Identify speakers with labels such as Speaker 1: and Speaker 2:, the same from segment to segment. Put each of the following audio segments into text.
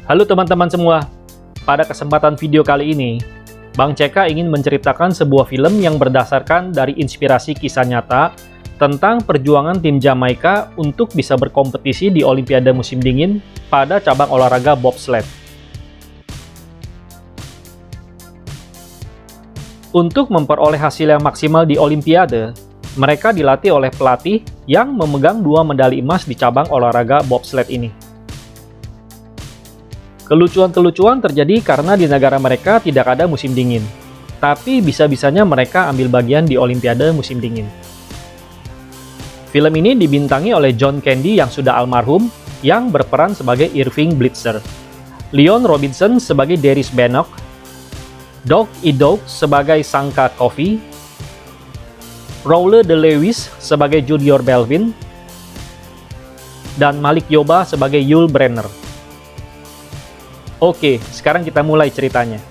Speaker 1: Halo teman-teman semua, pada kesempatan video kali ini, Bang CK ingin menceritakan sebuah film yang berdasarkan dari inspirasi kisah nyata tentang perjuangan tim Jamaika untuk bisa berkompetisi di Olimpiade musim dingin pada cabang olahraga bobsled. Untuk memperoleh hasil yang maksimal di Olimpiade, mereka dilatih oleh pelatih yang memegang 2 medali emas di cabang olahraga bobsled ini. Kelucuan-kelucuan terjadi karena di negara mereka tidak ada musim dingin, tapi bisa-bisanya mereka ambil bagian di Olimpiade musim dingin. Film ini dibintangi oleh John Candy yang sudah almarhum, yang berperan sebagai Irving Blitzer, Leon Robinson sebagai Darius Bannock, Doug Idow sebagai Sanka Coffey, Rolle de Lewis sebagai Junior Belvin, dan Malik Yoba sebagai Yul Brenner. Oke, sekarang kita mulai ceritanya.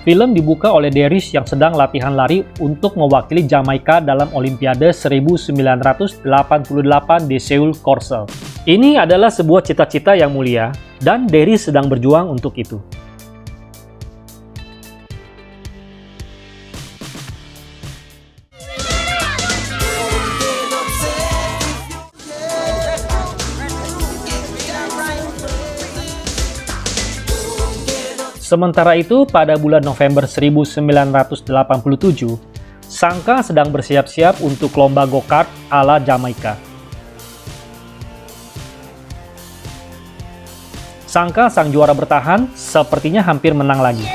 Speaker 1: Film dibuka oleh Darius yang sedang latihan lari untuk mewakili Jamaika dalam Olimpiade 1988 di Seoul Korsel. Ini adalah sebuah cita-cita yang mulia, dan Darius sedang berjuang untuk itu. Sementara itu, pada bulan November 1987, Sanka sedang bersiap-siap untuk lomba go-kart ala Jamaika. Sanka, sang juara bertahan, sepertinya hampir menang lagi.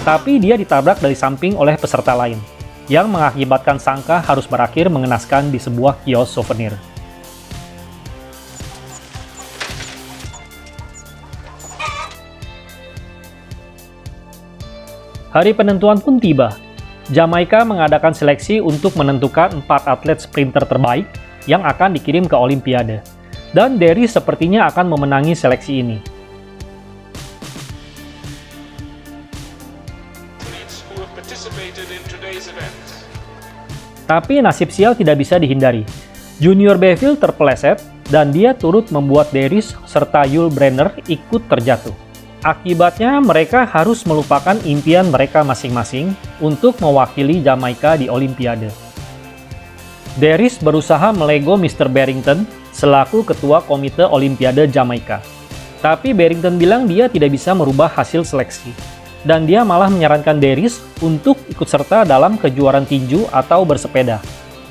Speaker 1: Tapi dia ditabrak dari samping oleh peserta lain, yang mengakibatkan Sanka harus berakhir mengenaskan di sebuah kios souvenir. Hari penentuan pun tiba. Jamaika mengadakan seleksi untuk menentukan 4 atlet sprinter terbaik yang akan dikirim ke Olimpiade. Dan Darius sepertinya akan memenangi seleksi ini. Tapi nasib sial tidak bisa dihindari. Junior Belvin terpeleset dan dia turut membuat Darius serta Yul Brenner ikut terjatuh. Akibatnya mereka harus melupakan impian mereka masing-masing untuk mewakili Jamaika di Olimpiade. Darius berusaha melego Mr. Barrington selaku ketua komite Olimpiade Jamaika. Tapi Barrington bilang dia tidak bisa merubah hasil seleksi. Dan dia malah menyarankan Darius untuk ikut serta dalam kejuaraan tinju atau bersepeda.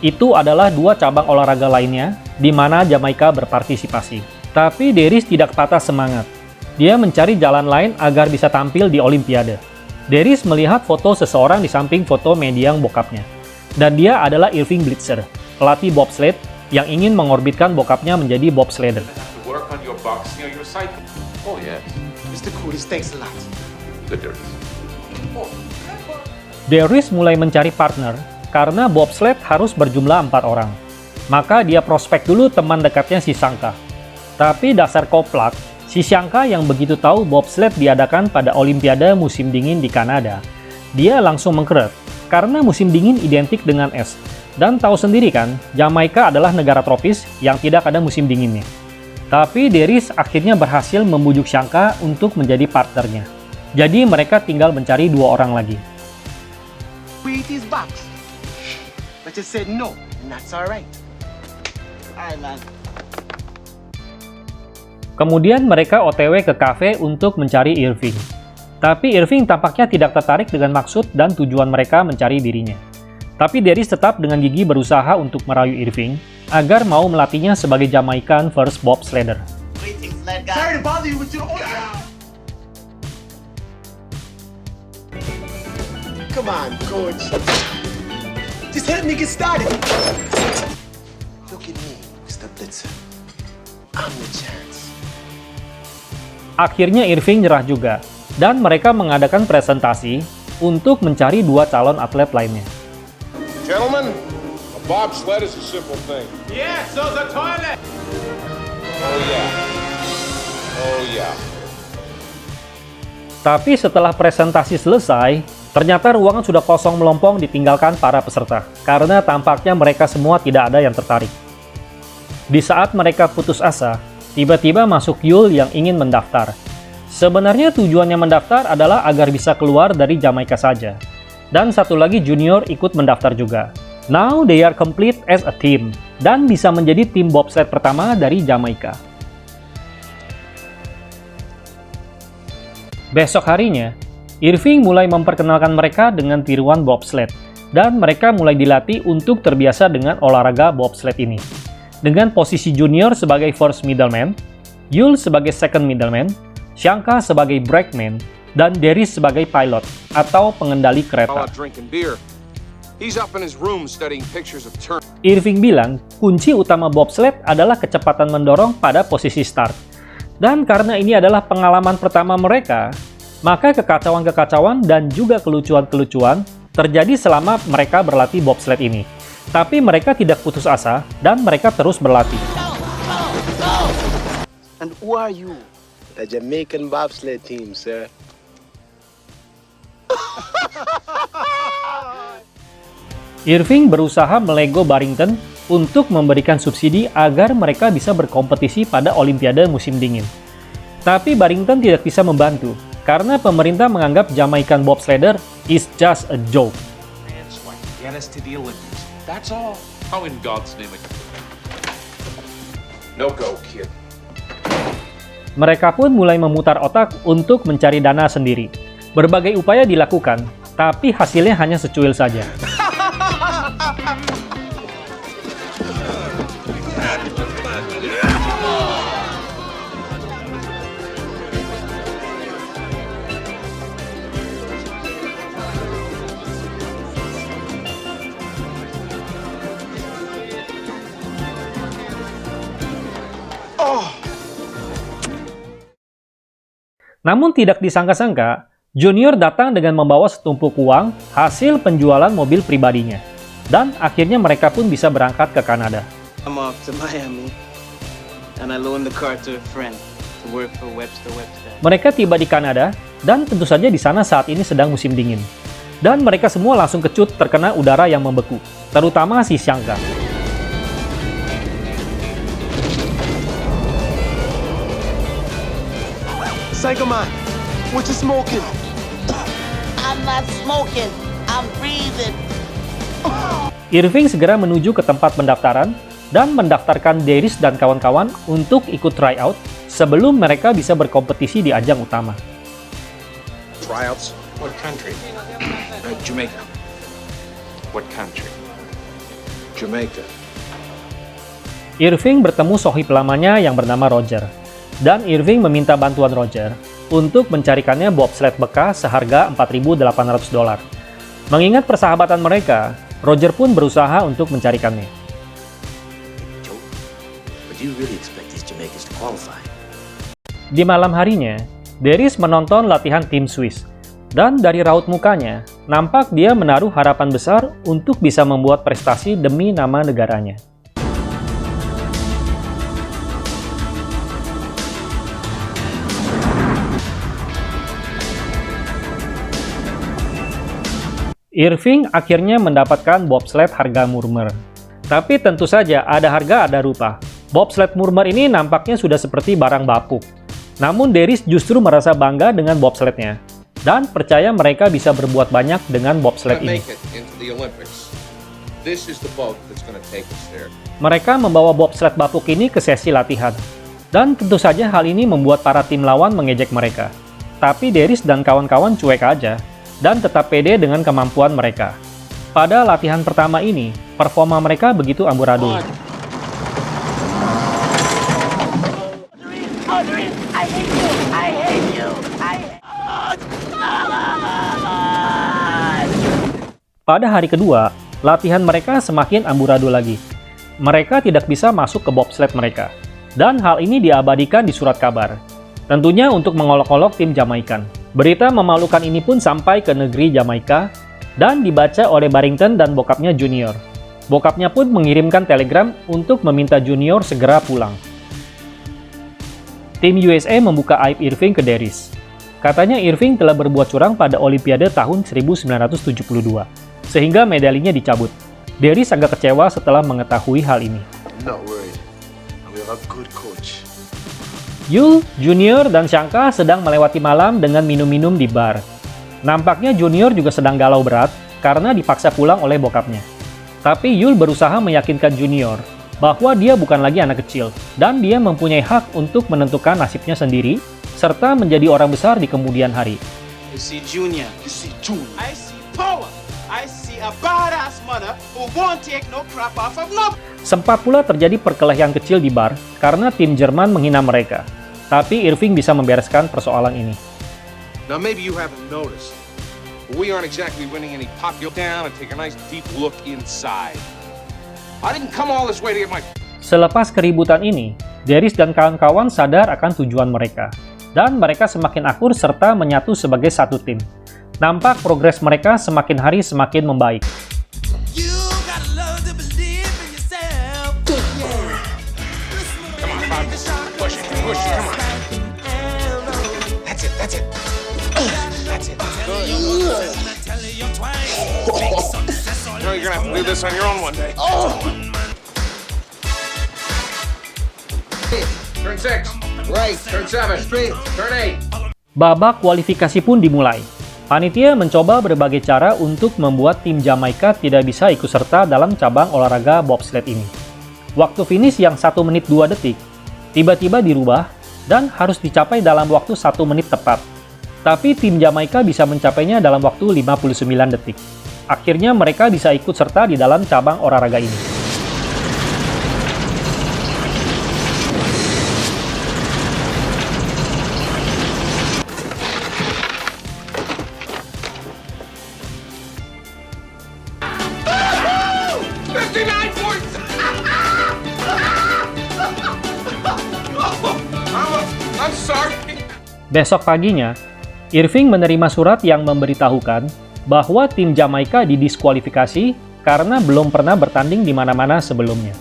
Speaker 1: Itu adalah 2 cabang olahraga lainnya di mana Jamaika berpartisipasi. Tapi Darius tidak patah semangat. Dia mencari jalan lain agar bisa tampil di Olimpiade. Darius melihat foto seseorang di samping foto mendiang bokapnya. Dan dia adalah Irving Blitzer, pelatih bobsled yang ingin mengorbitkan bokapnya menjadi bobsledder.
Speaker 2: Oh yeah, Mr. Coolest, thanks a lot.
Speaker 1: Darius mulai mencari partner karena bobsled harus berjumlah 4 orang. Maka dia prospek dulu teman dekatnya si Sanka. Tapi dasar koplak, si Sanka yang begitu tahu bobsled diadakan pada Olimpiade musim dingin di Kanada, dia langsung mengkeret karena musim dingin identik dengan es. Dan tahu sendiri kan, Jamaika adalah negara tropis yang tidak ada musim dinginnya. Tapi Darius akhirnya berhasil membujuk Sanka untuk menjadi partnernya. Jadi mereka tinggal mencari 2 orang lagi. Kemudian mereka OTW ke kafe untuk mencari Irving. Tapi Irving tampaknya tidak tertarik dengan maksud dan tujuan mereka mencari dirinya. Tapi Darius tetap dengan gigih berusaha untuk merayu Irving agar mau melatihnya sebagai Jamaican first bobsledder.
Speaker 2: Come on, coach. Just help me get started. Look at me, Mr. Blitzer. I'm the chance.
Speaker 1: Akhirnya Irving nyerah juga, dan mereka mengadakan presentasi untuk mencari 2 calon atlet lainnya.
Speaker 3: Gentlemen, a bobsled is a simple thing.
Speaker 4: Yeah, so's a toilet.
Speaker 2: Oh yeah. Oh yeah.
Speaker 1: Tapi setelah presentasi selesai, ternyata ruangan sudah kosong melompong ditinggalkan para peserta, karena tampaknya mereka semua tidak ada yang tertarik. Di saat mereka putus asa, tiba-tiba masuk Yul yang ingin mendaftar. Sebenarnya tujuannya mendaftar adalah agar bisa keluar dari Jamaika saja. Dan satu lagi junior ikut mendaftar juga. Now they are complete as a team, dan bisa menjadi tim bobsled pertama dari Jamaika. Besok harinya, Irving mulai memperkenalkan mereka dengan tiruan bobsled, dan mereka mulai dilatih untuk terbiasa dengan olahraga bobsled ini. Dengan posisi junior sebagai first middleman, Yul sebagai second middleman, Shanka sebagai brakeman, dan Darius sebagai pilot atau pengendali kereta. Irving bilang kunci utama bobsled adalah kecepatan mendorong pada posisi start. Dan karena ini adalah pengalaman pertama mereka, maka kekacauan-kekacauan dan juga kelucuan-kelucuan terjadi selama mereka berlatih bobsled ini. Tapi mereka tidak putus asa dan mereka terus berlatih.
Speaker 2: And who are you? The Jamaican bobsled team, sir.
Speaker 1: Irving berusaha melego Barrington untuk memberikan subsidi agar mereka bisa berkompetisi pada Olimpiade musim dingin. Tapi Barrington tidak bisa membantu, karena pemerintah menganggap Jamaican bobsledder is just a joke.
Speaker 3: Get us to the Olympics. That's all. How in God's name?
Speaker 2: No go, kid.
Speaker 1: Mereka pun mulai memutar otak untuk mencari dana sendiri. Berbagai upaya dilakukan, tapi hasilnya hanya secuil saja. Namun tidak disangka-sangka, Junior datang dengan membawa setumpuk uang hasil penjualan mobil pribadinya. Dan akhirnya mereka pun bisa berangkat ke Kanada.
Speaker 4: I'm off to Miami, and I loaned the car to a friend to work for Webster.
Speaker 1: Mereka tiba di Kanada, dan tentu saja di sana saat ini sedang musim dingin. Dan mereka semua langsung kecut terkena udara yang membeku, terutama si Shanka.
Speaker 2: Sankaman, what you smoking?
Speaker 5: I'm not smoking. I'm breathing.
Speaker 1: Irving segera menuju ke tempat pendaftaran dan mendaftarkan Darius dan kawan-kawan untuk ikut tryout sebelum mereka bisa berkompetisi di ajang utama.
Speaker 3: Tryouts? What country? Jamaica. What country?
Speaker 2: Jamaica.
Speaker 1: Irving bertemu sohib lamanya yang bernama Roger. Dan Irving meminta bantuan Roger untuk mencarikannya bobsled bekas seharga $4.800. Mengingat persahabatan mereka, Roger pun berusaha untuk mencarikannya. Di malam harinya, Darius menonton latihan tim Swiss. Dan dari raut mukanya, nampak dia menaruh harapan besar untuk bisa membuat prestasi demi nama negaranya. Irving akhirnya mendapatkan bobsled harga murmer. Tapi tentu saja ada harga ada rupa. Bobsled murmer ini nampaknya sudah seperti barang bapuk. Namun Darius justru merasa bangga dengan bobslednya dan percaya mereka bisa berbuat banyak dengan bobsled ini. Mereka membawa bobsled bapuk ini ke sesi latihan. Dan tentu saja hal ini membuat para tim lawan mengejek mereka. Tapi Darius dan kawan-kawan cuek aja dan tetap pede dengan kemampuan mereka. Pada latihan pertama ini, performa mereka begitu amburadul. Pada hari kedua, latihan mereka semakin amburadul lagi. Mereka tidak bisa masuk ke bobsled mereka. Dan hal ini diabadikan di surat kabar. Tentunya untuk mengolok-olok tim Jamaikan. Berita memalukan ini pun sampai ke negeri Jamaika dan dibaca oleh Barrington dan bokapnya Junior. Bokapnya pun mengirimkan telegram untuk meminta Junior segera pulang. Tim USA membuka aib Irving ke Darius. Katanya Irving telah berbuat curang pada Olimpiade tahun 1972, sehingga medalinya dicabut. Darius agak kecewa setelah mengetahui hal ini.
Speaker 2: I'm not worried. We have a good coach.
Speaker 1: Yul, Junior, dan Shankar sedang melewati malam dengan minum-minum di bar. Nampaknya Junior juga sedang galau berat karena dipaksa pulang oleh bokapnya. Tapi Yul berusaha meyakinkan Junior bahwa dia bukan lagi anak kecil dan dia mempunyai hak untuk menentukan nasibnya sendiri serta menjadi orang besar di kemudian hari.
Speaker 4: You see Junior.
Speaker 2: You see, Junior.
Speaker 4: I see power. I see a badass mother who won't take no crap off of no.
Speaker 1: Sempat pula terjadi perkelahian kecil di bar karena tim Jerman menghina mereka. Tapi Irving bisa membereskan persoalan ini.
Speaker 3: Now maybe you haven't noticed, but we aren't exactly winning any pop. Go down and take a nice deep look inside. I didn't come all this way to get my...
Speaker 1: Selepas keributan ini, Darius dan kawan-kawan sadar akan tujuan mereka. Dan mereka semakin akur serta menyatu sebagai satu tim. Nampak progres mereka semakin hari semakin membaik.
Speaker 3: Push it, come on. That's it. That's it. Good. You know, you're gonna have to do this on your own one day. Turn 6. Right. Turn 7. Straight. Turn 8.
Speaker 1: Babak kualifikasi pun dimulai. Panitia mencoba berbagai cara untuk membuat tim Jamaika tidak bisa ikut serta dalam cabang olahraga bobsled ini. Waktu finish yang 1 menit 2 detik, tiba-tiba dirubah dan harus dicapai dalam waktu 1 menit tepat. Tapi tim Jamaika bisa mencapainya dalam waktu 59 detik. Akhirnya mereka bisa ikut serta di dalam cabang olahraga ini.
Speaker 3: I'm sorry.
Speaker 1: Besok paginya, Irving menerima surat yang memberitahukan bahwa tim Jamaika didiskualifikasi karena belum pernah bertanding di mana-mana sebelumnya.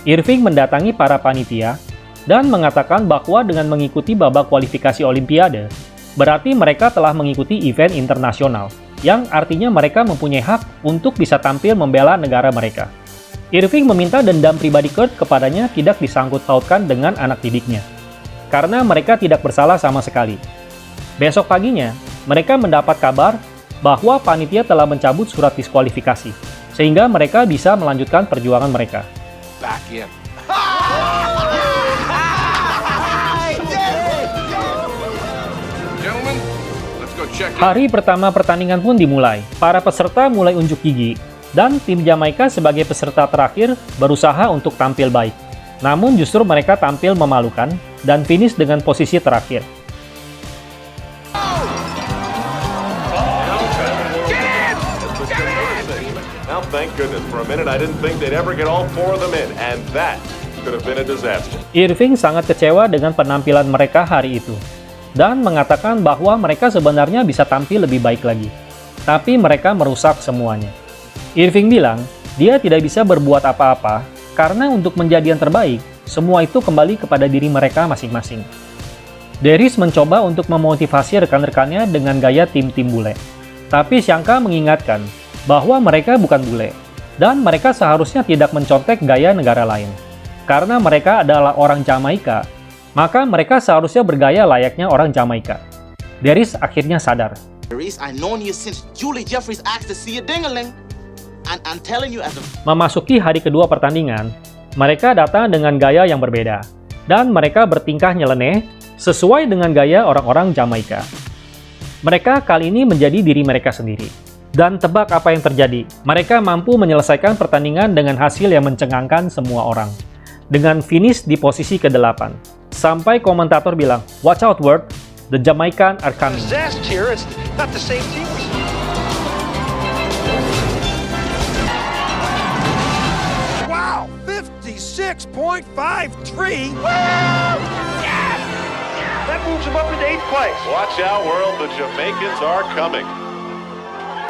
Speaker 1: Irving mendatangi para panitia dan mengatakan bahwa dengan mengikuti babak kualifikasi Olimpiade, berarti mereka telah mengikuti event internasional, yang artinya mereka mempunyai hak untuk bisa tampil membela negara mereka. Irving meminta dendam pribadi Kurt kepadanya tidak disangkut pautkan dengan anak didiknya, karena mereka tidak bersalah sama sekali. Besok paginya, mereka mendapat kabar bahwa panitia telah mencabut surat diskualifikasi, sehingga mereka bisa melanjutkan perjuangan mereka.
Speaker 3: Back in. Gentlemen, let's go check in.
Speaker 1: Hari pertama pertandingan pun dimulai. Para peserta mulai unjuk gigi, dan tim Jamaika sebagai peserta terakhir berusaha untuk tampil baik. Namun justru mereka tampil memalukan dan finish dengan posisi terakhir.
Speaker 6: Now, thank goodness, for a minute I didn't think they'd ever get all 4 of them in, and that could have been a disaster.
Speaker 1: Irving sangat kecewa dengan penampilan mereka hari itu, dan mengatakan bahwa mereka sebenarnya bisa tampil lebih baik lagi. Tapi mereka merusak semuanya. Irving bilang, dia tidak bisa berbuat apa-apa, karena untuk menjadi yang terbaik, semua itu kembali kepada diri mereka masing-masing. Darius mencoba untuk memotivasi rekan-rekannya dengan gaya tim-tim bule. Tapi Shankar mengingatkan bahwa mereka bukan bule, dan mereka seharusnya tidak mencontek gaya negara lain. Karena mereka adalah orang Jamaika, maka mereka seharusnya bergaya layaknya orang Jamaika. Darius akhirnya sadar.
Speaker 5: Darius, I known you since Julie Jeffries asked to see you ding-a-ling. And I'm telling you as a...
Speaker 1: Memasuki hari kedua pertandingan, mereka datang dengan gaya yang berbeda, dan mereka bertingkah nyeleneh sesuai dengan gaya orang-orang Jamaika. Mereka kali ini menjadi diri mereka sendiri. Dan tebak apa yang terjadi? Mereka mampu menyelesaikan pertandingan dengan hasil yang mencengangkan semua orang. Dengan finish di posisi ke-8. Sampai komentator bilang, "Watch out, Ward, the Jamaican are coming."
Speaker 7: Wow, 56.53. That moves him up into 8th place.
Speaker 6: Watch out, world, the Jamaicans are coming.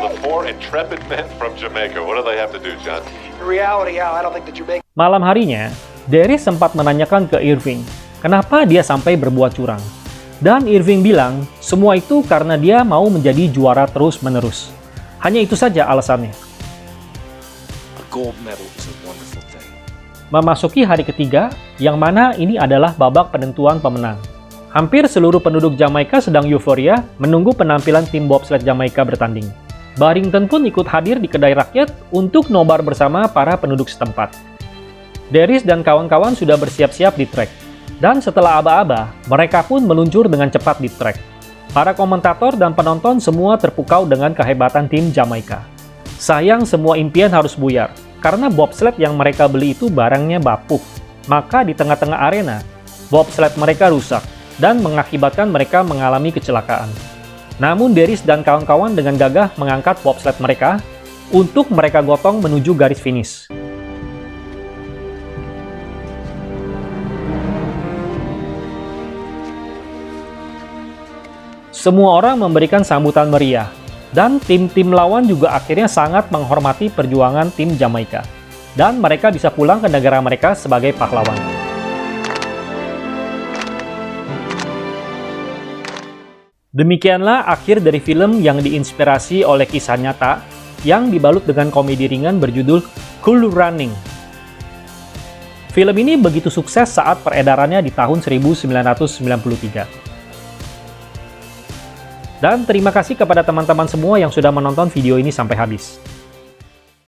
Speaker 6: The 4 intrepid men from Jamaica. What do they have to do, John?
Speaker 7: In reality, Al, I don't think that you're making...
Speaker 1: Malam harinya, Darius sempat menanyakan ke Irving kenapa dia sampai berbuat curang. Dan Irving bilang, semua itu karena dia mau menjadi juara terus-menerus. Hanya itu saja alasannya.
Speaker 3: A gold medal is a wonderful thing.
Speaker 1: Memasuki hari ketiga, yang mana ini adalah babak penentuan pemenang. Hampir seluruh penduduk Jamaika sedang euforia menunggu penampilan tim bobsled Jamaika bertanding. Barrington pun ikut hadir di kedai rakyat untuk nobar bersama para penduduk setempat. Darius dan kawan-kawan sudah bersiap-siap di trek. Dan setelah aba-aba, mereka pun meluncur dengan cepat di trek. Para komentator dan penonton semua terpukau dengan kehebatan tim Jamaika. Sayang semua impian harus buyar, karena bobsled yang mereka beli itu barangnya bapuk. Maka di tengah-tengah arena, bobsled mereka rusak dan mengakibatkan mereka mengalami kecelakaan. Namun Darius dan kawan-kawan dengan gagah mengangkat bobsled mereka untuk mereka gotong menuju garis finish. Semua orang memberikan sambutan meriah, dan tim-tim lawan juga akhirnya sangat menghormati perjuangan tim Jamaika, dan mereka bisa pulang ke negara mereka sebagai pahlawan. Demikianlah akhir dari film yang diinspirasi oleh kisah nyata yang dibalut dengan komedi ringan berjudul Cool Running. Film ini begitu sukses saat peredarannya di tahun 1993. Dan terima kasih kepada teman-teman semua yang sudah menonton video ini sampai habis.